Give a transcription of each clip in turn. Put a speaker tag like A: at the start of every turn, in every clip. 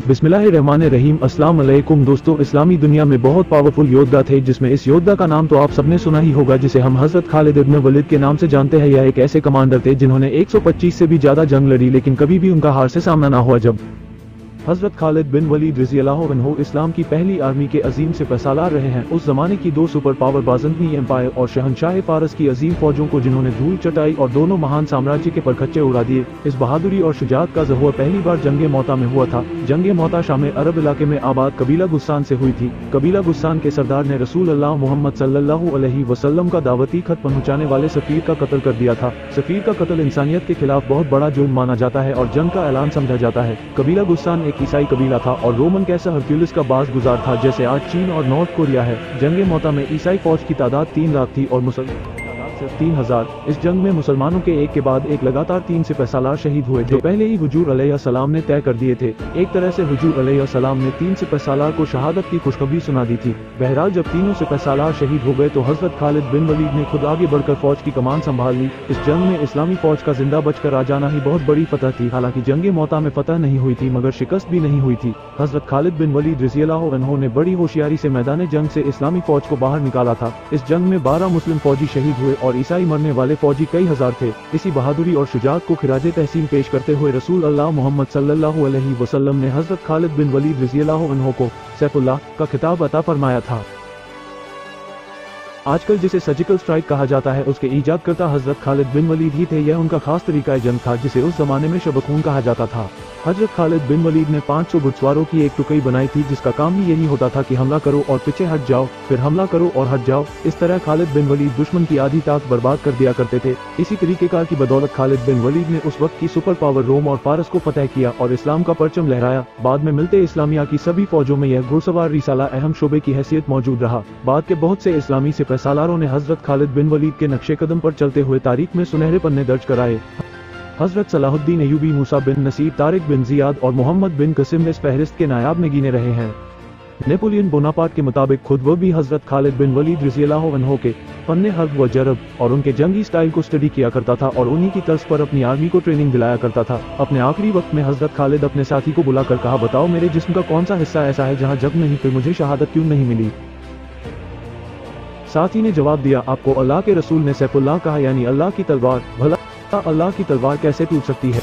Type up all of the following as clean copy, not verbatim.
A: बिस्मिल्लाहिर्रहमानिर्रहीम। अस्सलाम वालेकुम दोस्तों, इस्लामी दुनिया में बहुत पावरफुल योद्धा थे, जिसमें इस योद्धा का नाम तो आप सबने सुना ही होगा, जिसे हम हजरत खालिद इब्न वलीद के नाम से जानते हैं। यह एक ऐसे कमांडर थे जिन्होंने 125 से भी ज्यादा जंग लड़ी, लेकिन कभी भी उनका हार से सामना ना हुआ। जब हजरत खालिद बिन वलीद रज़ियल्लाहु अन्हु इस्लाम की पहली आर्मी के अजीम सिपहसालार रहे हैं, उस जमाने की दो सुपर पावर बाज़ंतीनी एम्पायर और शहंशाह फारस की अजीम फौजों को जिन्होंने धूल चटाई और दोनों महान साम्राज्य के परखच्चे उड़ा दिए। इस बहादुरी और शुजाअत का ज़हुर पहली बार जंगे मौता में हुआ था। जंगे मौता शाम अरब इलाके में आबाद कबीला गुस्सान से हुई थी। कबीला गुस्सान के सरदार ने रसूल अल्लाह मोहम्मद सल्लल्लाहु अलैहि वसल्लम का दावती खत पहुँचाने वाले सफीर का कत्ल कर दिया था। सफीर का कत्ल इंसानियत के खिलाफ बहुत बड़ा जुर्म माना जाता है और जंग का ऐलान समझा जाता है। कबीला गुस्सान एक ईसाई कबीला था और रोमन कैसर हरक्यूलिस का बाज गुजार था, जैसे आज चीन और नॉर्थ कोरिया है। जंगे मौता में ईसाई फौज की तादाद 3 लाख थी और मुसलमान सिर्फ 3000। इस जंग में मुसलमानों के एक के बाद एक लगातार 3 सिपहसालार शहीद हुए थे, पहले ही हुजूर अलैहिस्सलाम ने तय कर दिए थे। एक तरह से हुजूर अलैहिस्सलाम ने 3 सिपहसालार को शहादत की खुशखबरी सुना दी थी। बहरहाल जब तीनों सिपहसालार शहीद हो गए तो हजरत खालिद बिन वलीद ने खुद आगे बढ़कर फौज की कमान संभाल ली। इस जंग में इस्लामी फौज का जिंदा बचकर आ जाना ही बहुत बड़ी फतह थी। हालांकि जंगे मौता में फतह नहीं हुई थी, मगर शिकस्त भी नहीं हुई थी। हजरत खालिद बिन वलीद रज़ियल्लाहु अन्हु ने बड़ी होशियारी से मैदान जंग से इस्लामी फौज को बाहर निकाला था। इस जंग में 12 मुस्लिम फौजी शहीद हुए और ईसाई मरने वाले फौजी कई हजार थे। इसी बहादुरी और शुजाअत को खिराजे तहसीन पेश करते हुए रसूल अल्लाह मोहम्मद सल्लल्लाहु अलैहि वसल्लम ने हजरत खालिद बिन वलीद रज़ियल्लाहु अन्हु को सैफुल्लाह का खिताब अता फरमाया था। आजकल जिसे सर्जिकल स्ट्राइक कहा जाता है, उसके ईजादकर्ता हजरत खालिद बिन वलीद ही थे। यह उनका खास तरीका जंग था, जिसे उस जमाने में शबखून कहा जाता था। हजरत खालिद बिन वलीद ने 500 घुड़सवारों की एक टुकड़ी बनाई थी, जिसका काम ही यही होता था कि हमला करो और पीछे हट जाओ, फिर हमला करो और हट जाओ। इस तरह खालिद बिन वलीद दुश्मन की आधी ताकत बर्बाद कर दिया करते थे। इसी तरीकेकार की बदौलत खालिद बिन वलीद ने उस वक्त की सुपर पावर रोम और फारस को फतह किया और इस्लाम का परचम लहराया। बाद में मिलते इस्लामिया की सभी फौजों में यह घुड़सवार रिसाला अहम शोबे की हैसियत मौजूद रहा। बाद के बहुत से इस्लामी सिपहसालारों ने हजरत खालिद बिन वलीद के नक्शे कदम पर चलते हुए तारीख में सुनहरे पन्ने दर्ज कराए। हजरत सलाहुद्दीन अय्यूबी, मूसा बिन नसीर, तारिक बिन जियाद और मोहम्मद बिन कसिम इस फहरिस्त के नायाब में गिने रहे हैं। नेपोलियन बोनापार्ट के मुताबिक खुद वो भी हजरत खालिद बिन वलीद रज़ियल्लाहु अन्हु के फन्ने हर्ब व जरब और उनके जंगी स्टाइल को स्टडी किया करता था और उन्हीं की तर्ज पर अपनी आर्मी को ट्रेनिंग दिलाया करता था। अपने आखिरी वक्त में हजरत खालिद अपने साथी को बुलाकर कहा, बताओ मेरे जिस्म का कौन सा हिस्सा ऐसा है जहाँ जब नहीं फिर मुझे शहादत क्यों नहीं मिली? साथी ने जवाब दिया, आपको अल्लाह के रसूल ने सैफुल्लाह कहा, यानी अल्लाह की तलवार। भला अल्लाह की तलवार कैसे टूट सकती है?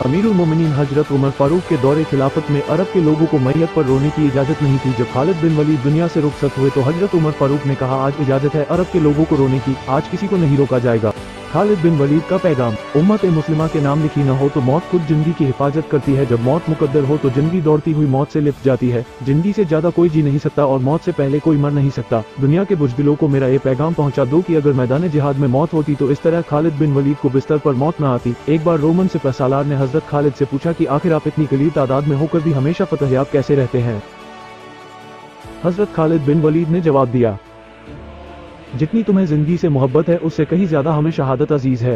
A: अमीरुल मोमिनीन हजरत उमर फारूक के दौरे खिलाफत में अरब के लोगों को मैयत पर रोने की इजाजत नहीं थी। जब खालिद बिन वलीद दुनिया से रुखसत हुए तो हजरत उमर फारूक ने कहा, आज इजाजत है अरब के लोगों को रोने की, आज किसी को नहीं रोका जाएगा। खालिद बिन वलीद का पैगाम, उम्मत मुस्लिमा के नाम लिखी न हो तो मौत खुद जिंदगी की हिफाजत करती है। जब मौत मुकद्दर हो तो जिंदगी दौड़ती हुई मौत से लिपट जाती है। जिंदगी से ज्यादा कोई जी नहीं सकता और मौत से पहले कोई मर नहीं सकता। दुनिया के बुज़दिलों को मेरा ये पैगाम पहुंचा दो कि अगर मैदान जिहाद में मौत होती तो इस तरह खालिद बिन वलीद को बिस्तर पर मौत न आती। एक बार रोमन सिपहसालार ने हजरत खालिद से पूछा कि आखिर आप इतनी कलील तादाद में होकर भी हमेशा फतहयाब कैसे रहते हैं? हजरत खालिद बिन वलीद ने जवाब दिया, जितनी तुम्हें जिंदगी से मोहब्बत है उससे कहीं ज्यादा हमें शहादत अजीज है।